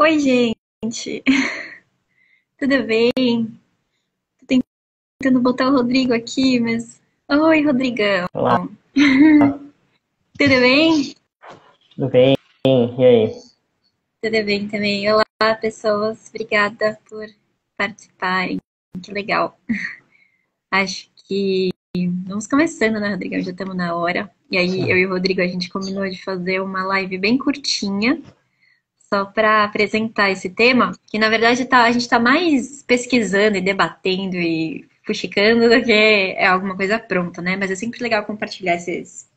Oi, gente. Tudo bem? Tô tentando botar o Rodrigo aqui, mas. Oi, Rodrigão. Olá, Tudo bem? tudo bem? E aí? Tudo bem também. Olá, pessoas. Obrigada por participarem. Que legal. Acho que vamos começando, né, Rodrigão? Já estamos na hora. E aí, eu Sim. e o Rodrigo, a gente combinou de fazer uma live bem curtinha, só para apresentar esse tema, que na verdade a gente está mais pesquisando e debatendo e fuxicando do que é alguma coisa pronta, né? Mas é sempre legal compartilhar essas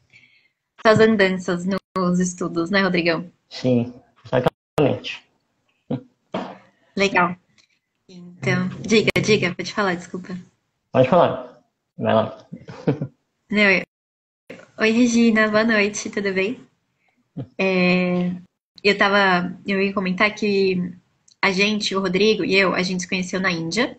andanças nos estudos, né, Rodrigão? Sim, exatamente. Legal. Então, diga, pode falar, desculpa. Pode falar. Vai lá. Não, oi, Regina, boa noite, tudo bem? Eu ia comentar que a gente, o Rodrigo e eu, a gente se conheceu na Índia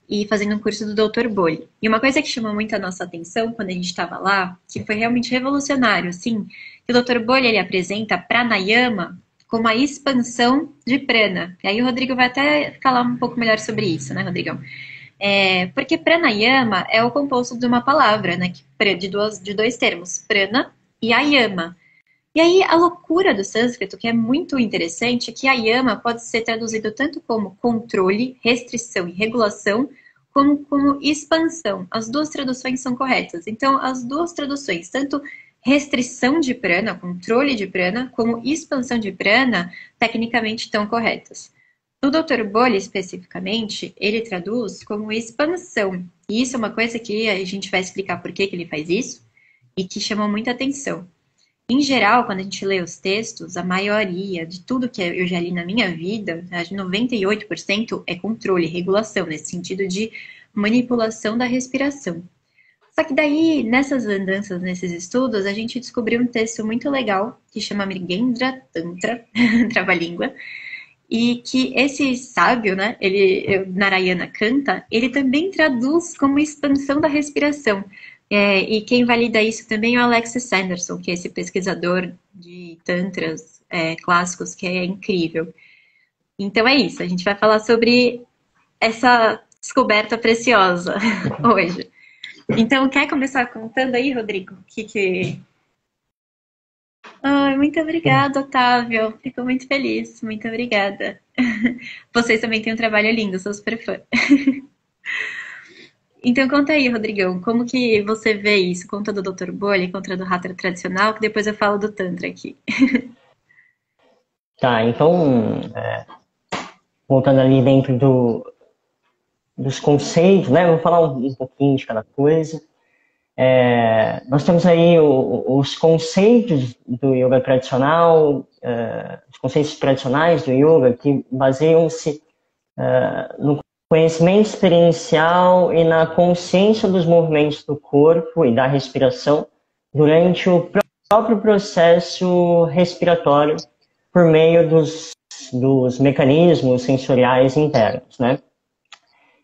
e fazendo um curso do Dr. Bolli. E uma coisa que chamou muito a nossa atenção quando a gente estava lá, que foi realmente revolucionário, assim, que o Dr. Bolli ele apresenta pranayama como a expansão de prana. E aí o Rodrigo vai até falar um pouco melhor sobre isso, né, Rodrigão? Porque pranayama é o composto de uma palavra, né, de dois termos, prana e ayama. E aí, a loucura do sânscrito, que é muito interessante, é que a yama pode ser traduzido tanto como controle, restrição e regulação, como expansão. As duas traduções são corretas. Então, as duas traduções, tanto restrição de prana, controle de prana, como expansão de prana, tecnicamente estão corretas. O Dr. Bolli, especificamente, ele traduz como expansão. E isso é uma coisa que a gente vai explicar por que ele faz isso e que chamou muita atenção. Em geral, quando a gente lê os textos, a maioria de tudo que eu já li na minha vida, acho que 98% é controle, regulação, nesse sentido de manipulação da respiração. Só que daí, nessas andanças, nesses estudos, a gente descobriu um texto muito legal que chama Mrigendra Tantra, trava-língua, e que esse sábio, né, Narayana canta, ele também traduz como expansão da respiração. E quem valida isso também é o Alexis Sanderson, que é esse pesquisador de tantras clássicos que é incrível. Então é isso, a gente vai falar sobre essa descoberta preciosa hoje. Então, quer começar contando aí, Rodrigo? Ai, muito obrigada, Otávio. Fico muito feliz. Muito obrigada. Vocês também têm um trabalho lindo, sou super fã. Então conta aí, Rodrigão, como que você vê isso? Conta do Dr. Bolli, conta do Hatha tradicional, que depois eu falo do Tantra aqui. Tá, então, voltando ali dentro dos conceitos, né? Vou falar um pouquinho de cada coisa. Nós temos aí os conceitos do yoga tradicional, os conceitos tradicionais do yoga que baseiam-se no conhecimento experiencial e na consciência dos movimentos do corpo e da respiração durante o próprio processo respiratório por meio dos mecanismos sensoriais internos, né?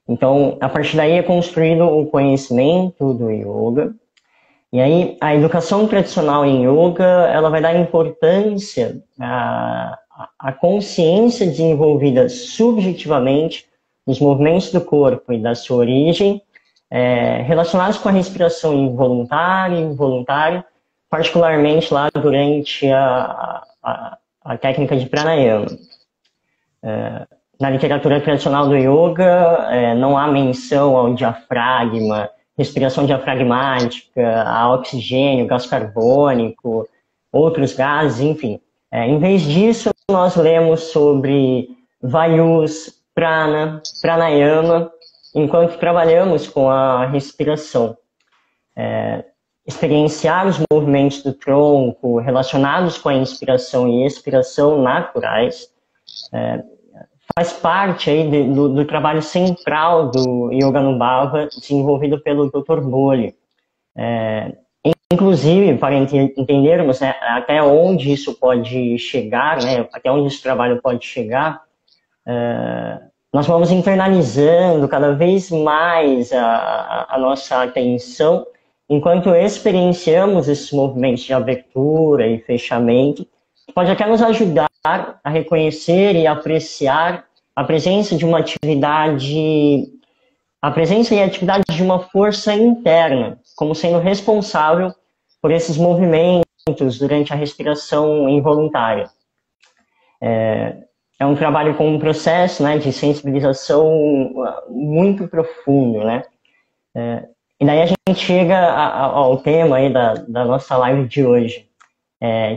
Então, a partir daí é construído o conhecimento do yoga. E aí, a educação tradicional em yoga, ela vai dar importância à consciência desenvolvida subjetivamente nos movimentos do corpo e da sua origem, relacionados com a respiração involuntária e involuntária, particularmente lá durante a técnica de pranayama. Na literatura tradicional do yoga, não há menção ao diafragma, respiração diafragmática, a oxigênio, gás carbônico, outros gases, enfim. Em vez disso, nós lemos sobre vayus, prana, pranayama, enquanto trabalhamos com a respiração. Experienciar os movimentos do tronco relacionados com a inspiração e expiração naturais, faz parte aí do trabalho central do Yoga Nubhava, desenvolvido pelo Dr. Bolli. Inclusive, para entendermos, né, até onde isso pode chegar, né, até onde esse trabalho pode chegar, nós vamos internalizando cada vez mais a nossa atenção enquanto experienciamos esses movimentos de abertura e fechamento. Pode até nos ajudar a reconhecer e apreciar a presença de uma atividade, a presença e a atividade de uma força interna, como sendo responsável por esses movimentos durante a respiração involuntária. É um trabalho com um processo, né, de sensibilização muito profundo, né? E daí a gente chega ao tema aí da nossa live de hoje,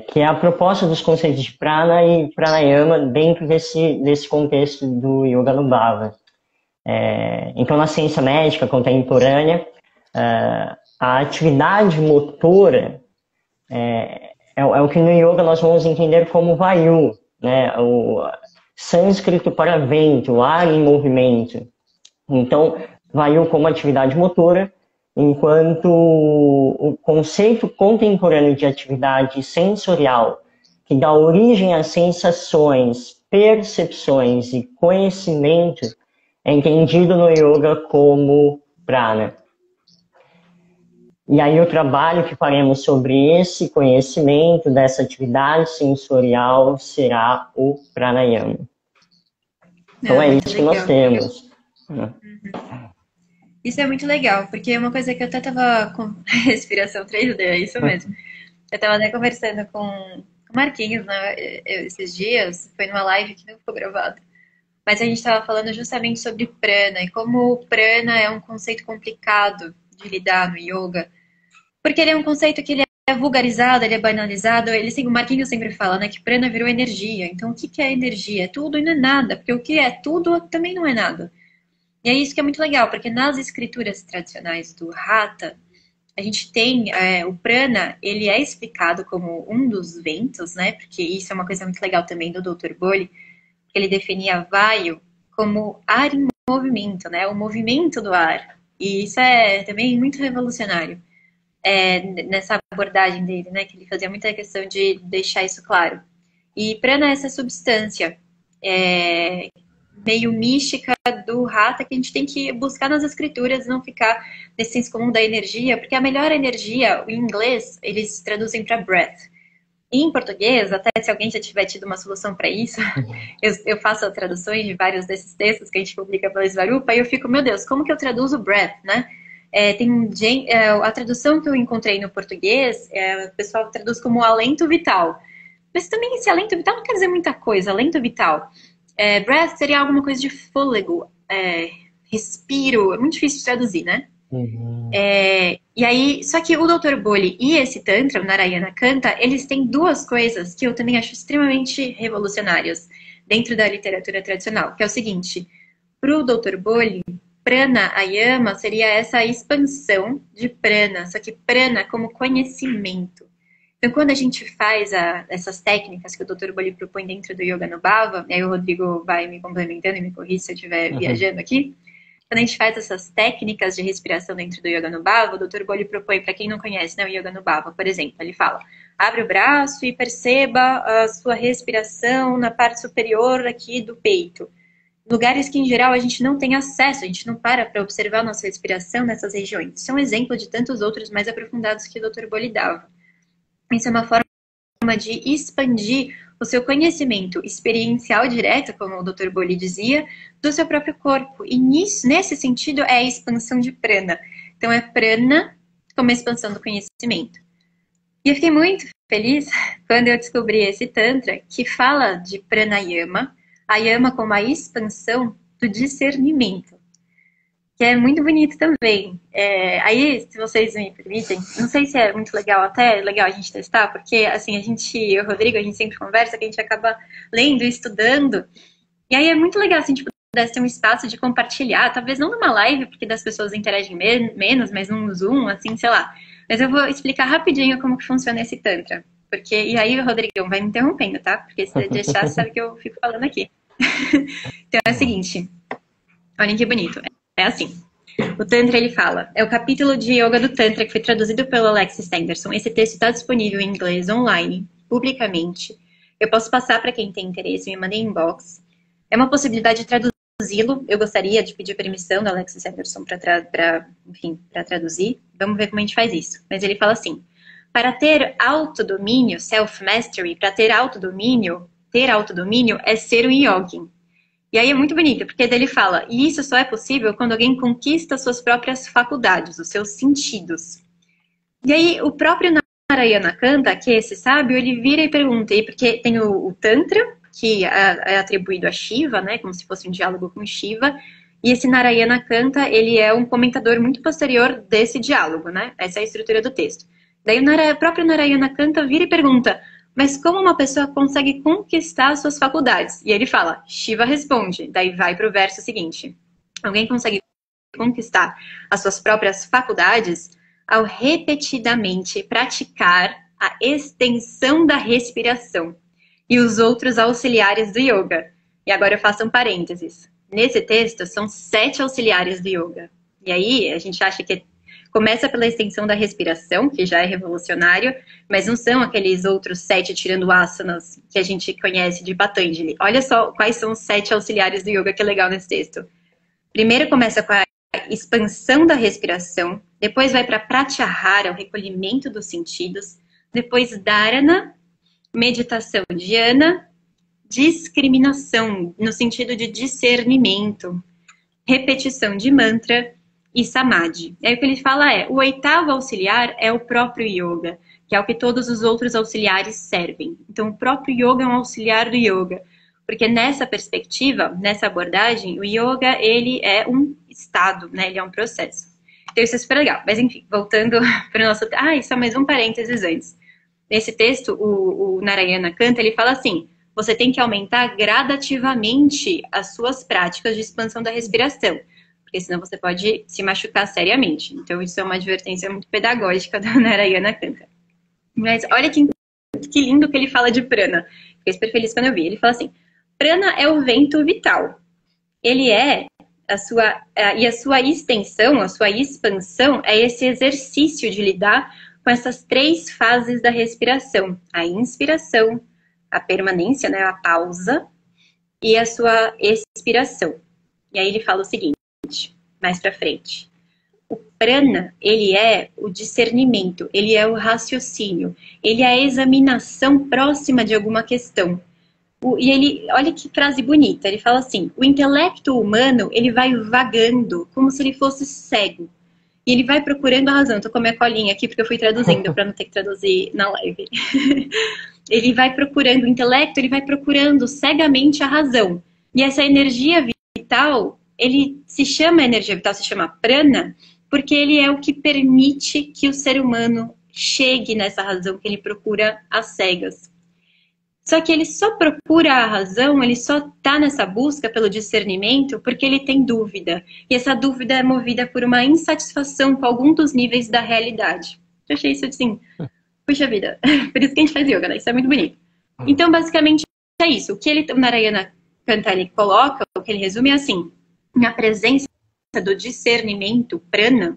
que é a proposta dos conceitos de prana e pranayama dentro desse contexto do Yoga no Bhava. Então, na ciência médica contemporânea, a atividade motora é o que no yoga nós vamos entender como vayu, né? O sânscrito para vento, o ar em movimento. Então, vayu como atividade motora, enquanto o conceito contemporâneo de atividade sensorial, que dá origem a sensações, percepções e conhecimento, é entendido no yoga como prana. E aí o trabalho que faremos sobre esse conhecimento dessa atividade sensorial será o pranayama. Então é isso que nós temos. Isso é muito legal, porque é uma coisa que eu até tava com respiração 3D, é isso mesmo. Eu tava até conversando com o Marquinhos, né, esses dias, foi numa live que não ficou gravada. Mas a gente tava falando justamente sobre prana, e como o prana é um conceito complicado de lidar no yoga, porque ele é um conceito que ele é vulgarizado, ele é banalizado, o Marquinhos sempre fala, né, que prana virou energia. Então o que é energia? É tudo e não é nada, porque o que é tudo também não é nada. E é isso que é muito legal, porque nas escrituras tradicionais do Hatha, a gente tem o prana, ele é explicado como um dos ventos, né? Porque isso é uma coisa muito legal também do Dr. Bolli, que ele definia vayu como ar em movimento, né? O movimento do ar. E isso é também muito revolucionário nessa abordagem dele, né? Que ele fazia muita questão de deixar isso claro. E prana é essa substância meio mística do Hatha que a gente tem que buscar nas escrituras, não ficar nesse senso comum da energia, porque a melhor energia, em inglês, eles traduzem para breath. E em português, até se alguém já tiver tido uma solução para isso, eu faço traduções de vários desses textos que a gente publica pela Svarupa, e eu fico, meu Deus, como que eu traduzo breath, né? A tradução que eu encontrei no português, o pessoal traduz como alento vital. Mas também esse alento vital não quer dizer muita coisa, alento vital. Breath seria alguma coisa de fôlego, respiro, é muito difícil de traduzir, né? Uhum. E aí, só que o Dr. Bolli e esse Tantra, o Narayana Kanta, eles têm duas coisas que eu também acho extremamente revolucionárias dentro da literatura tradicional, que é o seguinte, para o Dr. Bolli, prana ayama seria essa expansão de prana, só que prana como conhecimento. Então, quando a gente faz essas técnicas que o Dr. Bolli propõe dentro do Yoga no Bhava, e aí o Rodrigo vai me complementando e me corrige se eu estiver viajando aqui, quando a gente faz essas técnicas de respiração dentro do Yoga no Bhava, o Dr. Bolli propõe, para quem não conhece, né, o Yoga no Bhava, por exemplo, ele fala, abre o braço e perceba a sua respiração na parte superior aqui do peito. Lugares que, em geral, a gente não tem acesso, a gente não para observar a nossa respiração nessas regiões. Isso é um exemplo de tantos outros mais aprofundados que o Dr. Bolli dava. Isso é uma forma de expandir o seu conhecimento experiencial direto, como o Dr. Bolli dizia, do seu próprio corpo. E nesse sentido é a expansão de prana. Então é prana como expansão do conhecimento. E eu fiquei muito feliz quando eu descobri esse Tantra que fala de pranayama, a yama como a expansão do discernimento. Que é muito bonito também. Aí, se vocês me permitem, não sei se é muito legal, até é legal a gente testar, porque assim, eu e o Rodrigo, a gente sempre conversa, que a gente acaba lendo e estudando, e aí é muito legal se a gente pudesse ter um espaço de compartilhar, talvez não numa live, porque das pessoas interagem menos, mas num Zoom, assim, sei lá. Mas eu vou explicar rapidinho como que funciona esse Tantra. E aí o Rodrigo vai me interrompendo, tá? Porque se deixar, você sabe que eu fico falando aqui. Então é o seguinte, olhem que bonito. É assim, o Tantra ele fala, é o capítulo de Yoga do Tantra que foi traduzido pelo Alexis Henderson. Esse texto está disponível em inglês online, publicamente. Eu posso passar para quem tem interesse, me mandem inbox. É uma possibilidade de traduzi-lo. Eu gostaria de pedir permissão do Alexis Henderson para traduzir. Vamos ver como a gente faz isso. Mas ele fala assim, para ter autodomínio, self-mastery, para ter autodomínio, ter autodomínio é ser um yogin. E aí é muito bonito, porque daí ele fala, e isso só é possível quando alguém conquista suas próprias faculdades, os seus sentidos. E aí o próprio Narayana Kanta, que é esse sábio, ele vira e pergunta, e porque tem o Tantra, que é atribuído a Shiva, né, como se fosse um diálogo com Shiva, e esse Narayana Kanta, ele é um comentador muito posterior desse diálogo, né, essa é a estrutura do texto. Daí o próprio Narayana Kanta vira e pergunta, mas como uma pessoa consegue conquistar suas faculdades? E ele fala, Shiva responde, daí vai para o verso seguinte, alguém consegue conquistar as suas próprias faculdades ao repetidamente praticar a extensão da respiração e os outros auxiliares do yoga. E agora eu faço um parênteses. Nesse texto, são 7 auxiliares do yoga. E aí, a gente acha que começa pela extensão da respiração, que já é revolucionário, mas não são aqueles outros 7 tirando asanas que a gente conhece de Patanjali. Olha só quais são os 7 auxiliares do yoga que é legal nesse texto. Primeiro começa com a expansão da respiração, depois vai para pratyahara, o recolhimento dos sentidos, depois dharana, meditação dhyana, discriminação, no sentido de discernimento, repetição de mantra e samadhi. Aí o que ele fala é, o 8º auxiliar é o próprio yoga, que é o que todos os outros auxiliares servem. Então o próprio yoga é um auxiliar do yoga, porque nessa perspectiva, nessa abordagem, o yoga, ele é um estado, né? Ele é um processo. Então isso é super legal. Mas enfim, voltando para o nosso... só mais um parênteses antes. Nesse texto, o Narayana Kanta, ele fala assim, você tem que aumentar gradativamente as suas práticas de expansão da respiração, porque senão você pode se machucar seriamente. Então isso é uma advertência muito pedagógica do Narayana Kanta. Mas olha que lindo que ele fala de prana. Fiquei super feliz quando eu vi. Ele fala assim, prana é o vento vital. Ele é e a sua extensão, a sua expansão é esse exercício de lidar com essas 3 fases da respiração. A inspiração, a permanência, né, a pausa, e a sua expiração. E aí ele fala o seguinte, mais pra frente. O prana, ele é o discernimento, ele é o raciocínio, ele é a examinação próxima de alguma questão. E ele, olha que frase bonita, ele fala assim, o intelecto humano, ele vai vagando como se ele fosse cego. E ele vai procurando a razão. Tô com a minha colinha aqui porque eu fui traduzindo para não ter que traduzir na live. Ele vai procurando o intelecto, ele vai procurando cegamente a razão. E essa energia vital, a energia vital se chama prana, porque ele é o que permite que o ser humano chegue nessa razão que ele procura às cegas. Só que ele só procura a razão, ele só está nessa busca pelo discernimento porque ele tem dúvida. E essa dúvida é movida por uma insatisfação com algum dos níveis da realidade. Eu achei isso assim, puxa vida, por isso que a gente faz yoga, né? Isso é muito bonito. Então, basicamente, é isso. O que o Narayana Kanta coloca, o que ele resume é assim, na presença do discernimento, prana,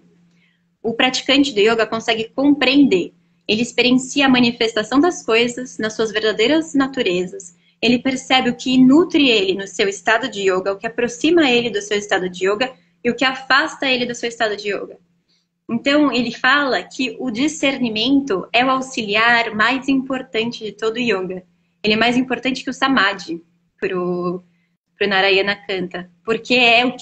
o praticante do yoga consegue compreender. Ele experiencia a manifestação das coisas nas suas verdadeiras naturezas. Ele percebe o que nutre ele no seu estado de yoga, o que aproxima ele do seu estado de yoga e o que afasta ele do seu estado de yoga. Então, ele fala que o discernimento é o auxiliar mais importante de todo o yoga. Ele é mais importante que o samadhi pro Narayana Kanta, porque é o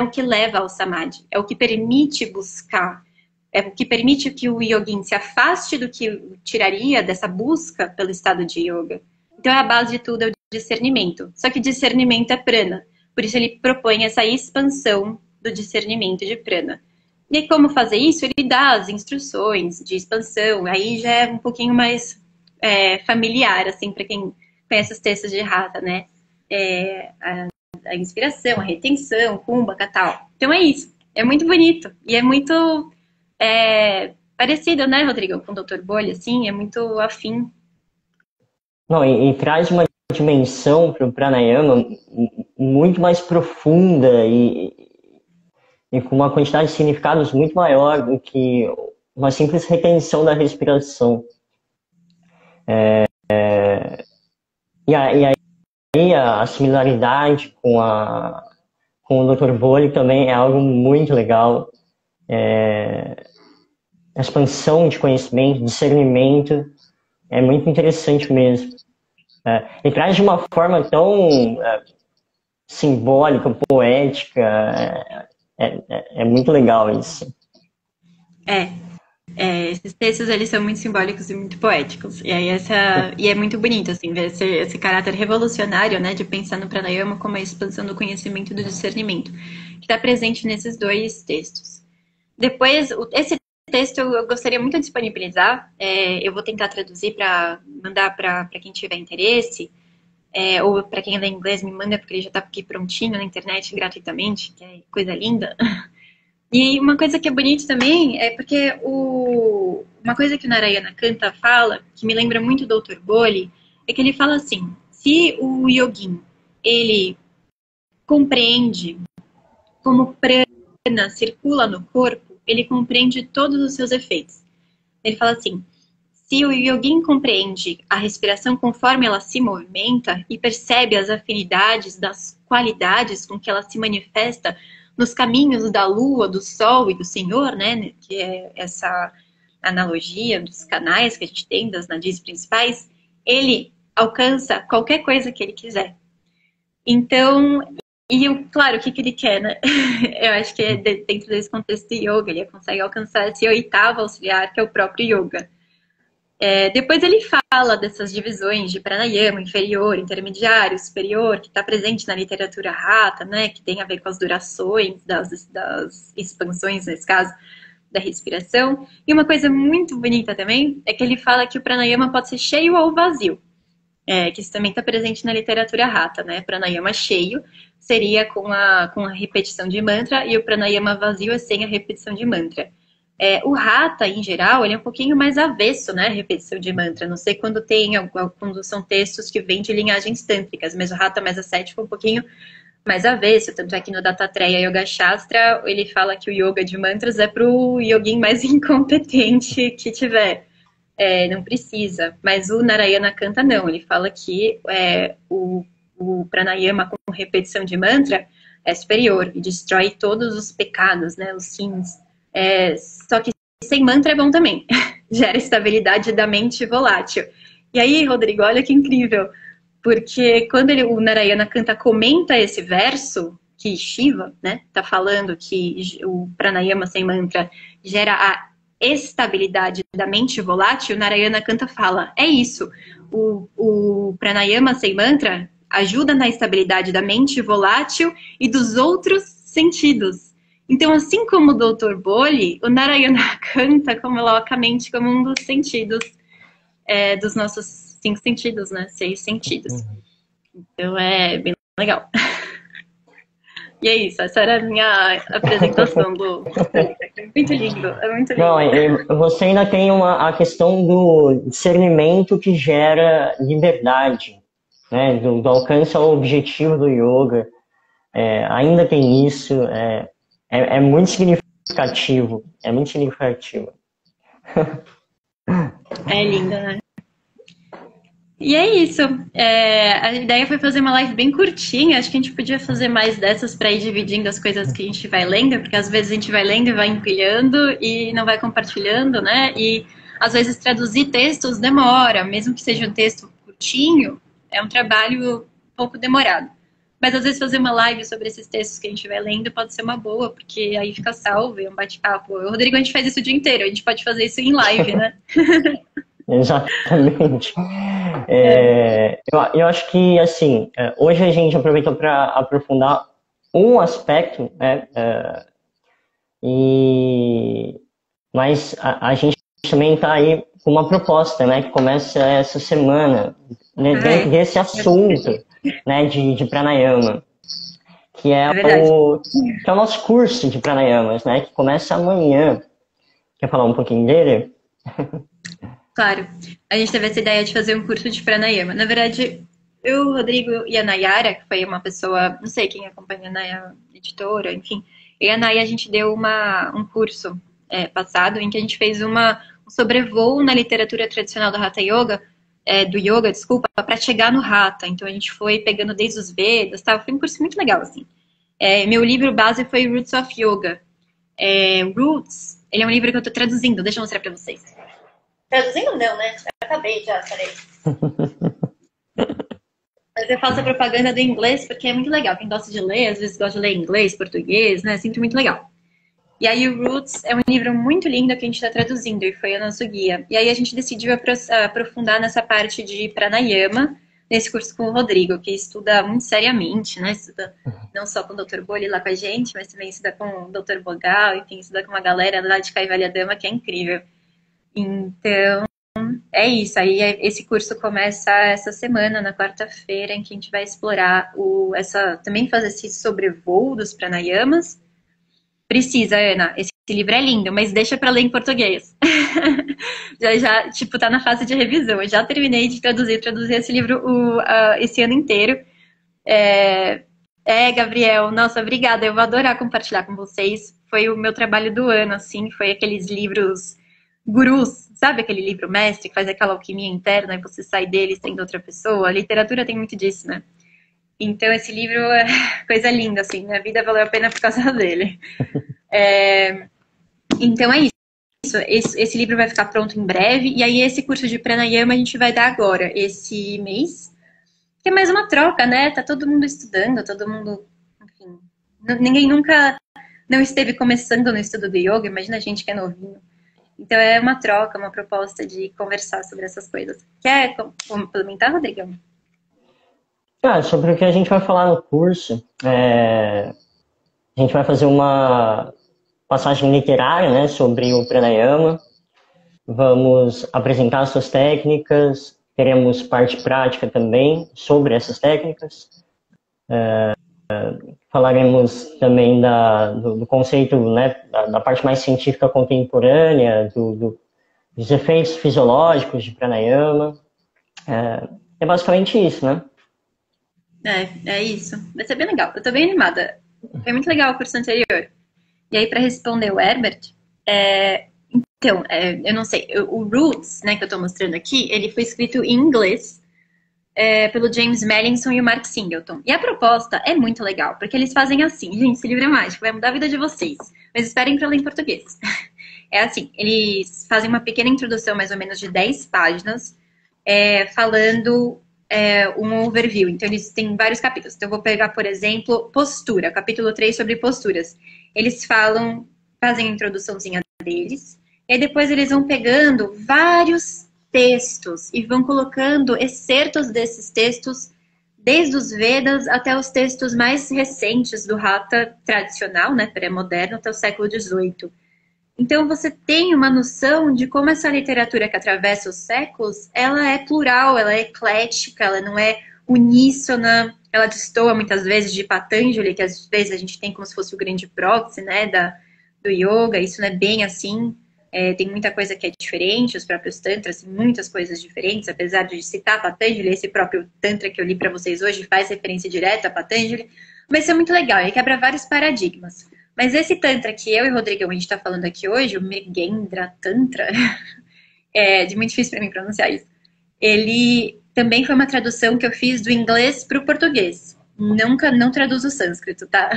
que leva ao samadhi, é o que permite buscar. É o que permite que o yogin se afaste do que o tiraria dessa busca pelo estado de yoga. Então, a base de tudo é o discernimento. Só que discernimento é prana. Por isso, ele propõe essa expansão do discernimento de prana. E como fazer isso? Ele dá as instruções de expansão. Aí já é um pouquinho mais familiar, assim, para quem conhece os textos de Hatha, né? A inspiração, a retenção, kumbhaka, tal. Então, é isso. É muito bonito. E é muito... parecido, né, Rodrigo, com o Dr. Bolli, assim, é muito afim. Não, e traz uma dimensão para o pranayama muito mais profunda e com uma quantidade de significados muito maior do que uma simples retenção da respiração. E aí a similaridade com o Dr. Bolli também é algo muito legal. A expansão de conhecimento, discernimento, é muito interessante mesmo. E traz de uma forma tão simbólica, poética, é muito legal isso. Esses textos, eles são muito simbólicos e muito poéticos. E aí e é muito bonito, assim, ver esse caráter revolucionário, né, de pensar no pranayama como a expansão do conhecimento e do discernimento, que está presente nesses dois textos. Depois, esse texto eu gostaria muito de disponibilizar, eu vou tentar traduzir para mandar para quem tiver interesse, ou para quem é inglês me manda, porque ele já está aqui prontinho na internet gratuitamente, que é coisa linda. E uma coisa que é bonito também é porque uma coisa que o Narayana Kanta fala, que me lembra muito do Dr. Boli, é que ele fala assim, se o yogin, ele compreende como prana circula no corpo, ele compreende todos os seus efeitos. Ele fala assim, se o yogin compreende a respiração conforme ela se movimenta e percebe as afinidades das qualidades com que ela se manifesta nos caminhos da lua, do sol e do Senhor, né, que é essa analogia dos canais que a gente tem, das nadis principais, ele alcança qualquer coisa que ele quiser. Então, claro, o que ele quer, né? Eu acho que dentro desse contexto de yoga, ele consegue alcançar esse oitavo auxiliar, que é o próprio yoga. Depois ele fala dessas divisões de pranayama, inferior, intermediário, superior, que está presente na literatura Hatha, né, que tem a ver com as durações das expansões, nesse caso, da respiração. E uma coisa muito bonita também é que ele fala que o pranayama pode ser cheio ou vazio, que isso também está presente na literatura Hatha, né? Pranayama cheio seria com a repetição de mantra e o pranayama vazio é sem a repetição de mantra. O Hatha, em geral, ele é um pouquinho mais avesso, né, repetição de mantra. Não sei quando quando são textos que vêm de linhagens tântricas, mas o Hatha mais ascético é um pouquinho mais avesso. Tanto é que no Dattatreya Yoga Shastra, ele fala que o yoga de mantras é para o yogin mais incompetente que tiver. Não precisa. Mas o Narayana Kanta não. Ele fala que o pranayama com repetição de mantra é superior e destrói todos os pecados, né, os sins. Só que sem mantra é bom também. Gera estabilidade da mente volátil. E aí, Rodrigo, olha que incrível. Porque quando o Narayana Kanta comenta esse verso, que Shiva, né, tá falando que o pranayama sem mantra gera a estabilidade da mente volátil, o Narayana Kanta fala, é isso. O pranayama sem mantra ajuda na estabilidade da mente volátil e dos outros sentidos. Então, assim como o Dr. Boli, o Narayana Kanta coloca a mente como um dos sentidos, dos nossos 5 sentidos, né? 6 sentidos. Então, é bem legal. E é isso, essa era a minha apresentação do... É muito lindo, é muito lindo. Não, você ainda tem a questão do discernimento que gera liberdade, né? Do alcance ao objetivo do yoga. Ainda tem isso, é muito significativo, é muito significativo. É linda, né? E é isso. A ideia foi fazer uma live bem curtinha. Acho que a gente podia fazer mais dessas para ir dividindo as coisas que a gente vai lendo, porque às vezes a gente vai lendo e vai empilhando e não vai compartilhando, né? E às vezes traduzir textos demora, mesmo que seja um texto curtinho, é um trabalho um pouco demorado. Mas às vezes fazer uma live sobre esses textos que a gente vai lendo pode ser uma boa, porque aí fica salvo, é um bate-papo. Rodrigo, a gente faz isso o dia inteiro, a gente pode fazer isso em live, né? Exatamente. Eu acho que, assim, hoje a gente aproveitou para aprofundar um aspecto, né? Mas a gente também está aí com uma proposta, né? Que começa essa semana, né, dentro desse assunto, né? De pranayama, que é o nosso curso de pranayamas, né? Que começa amanhã. Quer falar um pouquinho dele? Claro, a gente teve essa ideia de fazer um curso de pranayama. Na verdade, eu, o Rodrigo e a Nayara, que foi uma pessoa, não sei quem acompanha a Nayara, editora, enfim, eu e a Nayara, a gente deu um curso passado em que a gente fez um sobrevoo na literatura tradicional do Hatha Yoga, do yoga, desculpa, para chegar no Hatha. Então a gente foi pegando desde os Vedas, tá? Foi um curso muito legal, assim. Meu livro base foi Roots of Yoga. Roots, ele é um livro que eu tô traduzindo, deixa eu mostrar para vocês. Traduzindo não, né? Já acabei, já, peraí. Mas eu faço a propaganda do inglês porque é muito legal. Quem gosta de ler, às vezes gosta de ler inglês, português, né? É sempre muito legal. E aí o Roots é um livro muito lindo que a gente está traduzindo e foi o nosso guia. E aí a gente decidiu aprofundar nessa parte de pranayama, nesse curso com o Rodrigo, que estuda muito seriamente, né? Estuda não só com o Dr. Boli lá com a gente, mas também estuda com o Dr. Bogal, enfim, estuda com uma galera lá de Kaivalya Dhamma que é incrível. Então, é isso. Aí esse curso começa essa semana, na quarta-feira, em que a gente vai explorar também fazer esse sobrevoo dos pranayamas. Precisa, Ana. Esse livro é lindo, mas deixa para ler em português. já, tipo, tá na fase de revisão. Eu já terminei de traduzi esse livro esse ano inteiro. Gabriel, nossa, obrigada. Eu vou adorar compartilhar com vocês. Foi o meu trabalho do ano, assim. Foi aqueles livros gurus, sabe aquele livro mestre que faz aquela alquimia interna e você sai dele sendo outra pessoa? A literatura tem muito disso, né? Então, esse livro é coisa linda, assim. Minha vida valeu a pena por causa dele. Então, é isso. Esse livro vai ficar pronto em breve. E aí, esse curso de pranayama a gente vai dar agora, esse mês. Que é mais uma troca, né? Tá todo mundo estudando, todo mundo... Enfim, ninguém nunca não esteve começando no estudo do yoga. Imagina a gente que é novinho. Então, é uma troca, uma proposta de conversar sobre essas coisas. Quer complementar, Rodrigão? Sobre o que a gente vai falar no curso, a gente vai fazer uma passagem literária, né, sobre o pranayama. Vamos apresentar as suas técnicas, teremos parte prática também sobre essas técnicas. Falaremos também do conceito, né, da parte mais científica contemporânea, dos efeitos fisiológicos de pranayama. É basicamente isso, né? É isso. Vai ser bem legal. Eu tô bem animada. Foi muito legal o curso anterior. E aí, para responder o Herbert, eu não sei, o Roots, né, que eu tô mostrando aqui, ele foi escrito em inglês pelo James Mallinson e o Mark Singleton. E a proposta é muito legal, porque eles fazem assim, gente, esse livro é mágico, vai mudar a vida de vocês. Mas esperem para ler em português. É assim, eles fazem uma pequena introdução, mais ou menos de 10 páginas, falando um overview. Então, eles têm vários capítulos. Então, eu vou pegar, por exemplo, postura, capítulo 3 sobre posturas. Eles fazem a introduçãozinha deles, e aí depois eles vão pegando vários textos e vão colocando excertos desses textos, desde os Vedas até os textos mais recentes do Hatha tradicional, né, pré-moderno, até o século XVIII. Então, você tem uma noção de como essa literatura que atravessa os séculos, ela é plural, ela é eclética, ela não é uníssona, ela destoa muitas vezes de Patanjali, que às vezes a gente tem como se fosse o grande proxy, né, do yoga. Isso não é bem assim. Tem muita coisa que é diferente, os próprios tantras têm muitas coisas diferentes, apesar de citar Patanjali, esse próprio tantra que eu li para vocês hoje faz referência direta a Patanjali, mas isso é muito legal, ele quebra vários paradigmas. Mas esse tantra que eu e o Rodrigão a gente está falando aqui hoje, o Mrigendra Tantra, é muito difícil para mim pronunciar isso, ele também foi uma tradução que eu fiz do inglês para o português. Não traduzo o sânscrito, tá?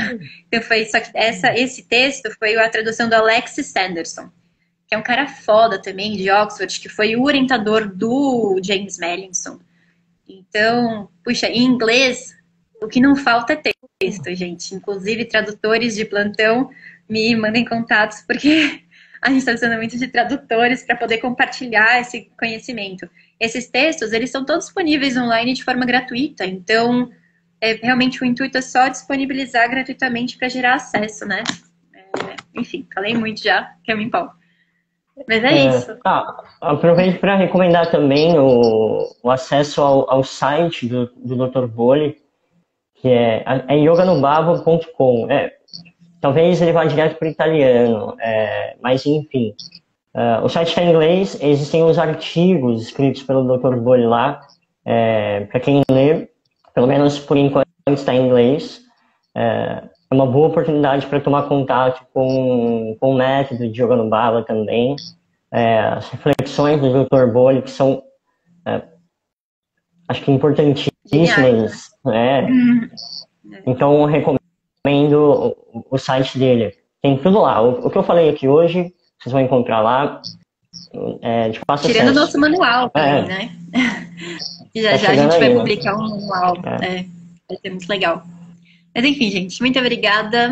Então foi só que esse texto foi a tradução do Alexis Sanderson, que é um cara foda também, de Oxford, que foi o orientador do James Mallinson. Então, puxa, em inglês, o que não falta é texto, gente. Inclusive, tradutores de plantão me mandem contatos, porque a gente está precisando muito de tradutores para poder compartilhar esse conhecimento. Esses textos, eles são todos disponíveis online de forma gratuita, então, realmente o intuito é só disponibilizar gratuitamente para gerar acesso, né? Enfim, falei muito já, que eu me empolgo. Mas é isso. Aproveito para recomendar também o acesso ao site do Dr. Boli, que é yoganubhava.com. Talvez ele vá direto para o italiano, mas enfim. O site está em inglês, existem os artigos escritos pelo Dr. Boli lá, para quem lê, pelo menos por enquanto está em inglês. É uma boa oportunidade para tomar contato com o método de Yoganubhava também. As reflexões do Dr. Boli, que são, acho que importantíssimas. Então, eu recomendo o site dele. Tem tudo lá. O que eu falei aqui hoje, vocês vão encontrar lá. De fácil Tirando o acesso. nosso manual também, né? E já Tá já a chegando gente vai aí, né? publicar um manual. É, vai ser muito legal. Mas enfim, gente, muito obrigada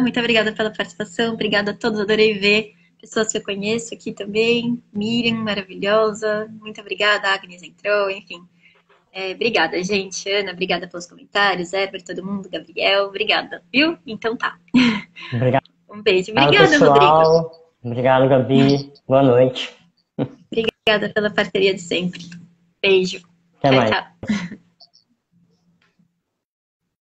pela participação, obrigada a todos, adorei ver pessoas que eu conheço aqui também, Miriam, maravilhosa, muito obrigada, a Agnes entrou, enfim. Obrigada, gente, Ana, obrigada pelos comentários, Herbert, todo mundo, Gabriel, obrigada, viu? Então tá. Obrigado, Um beijo. Obrigada, Rodrigo. pessoal. Obrigado, Gabi. Boa noite. Obrigada pela parceria de sempre. Beijo. Até Tchau, mais. tchau.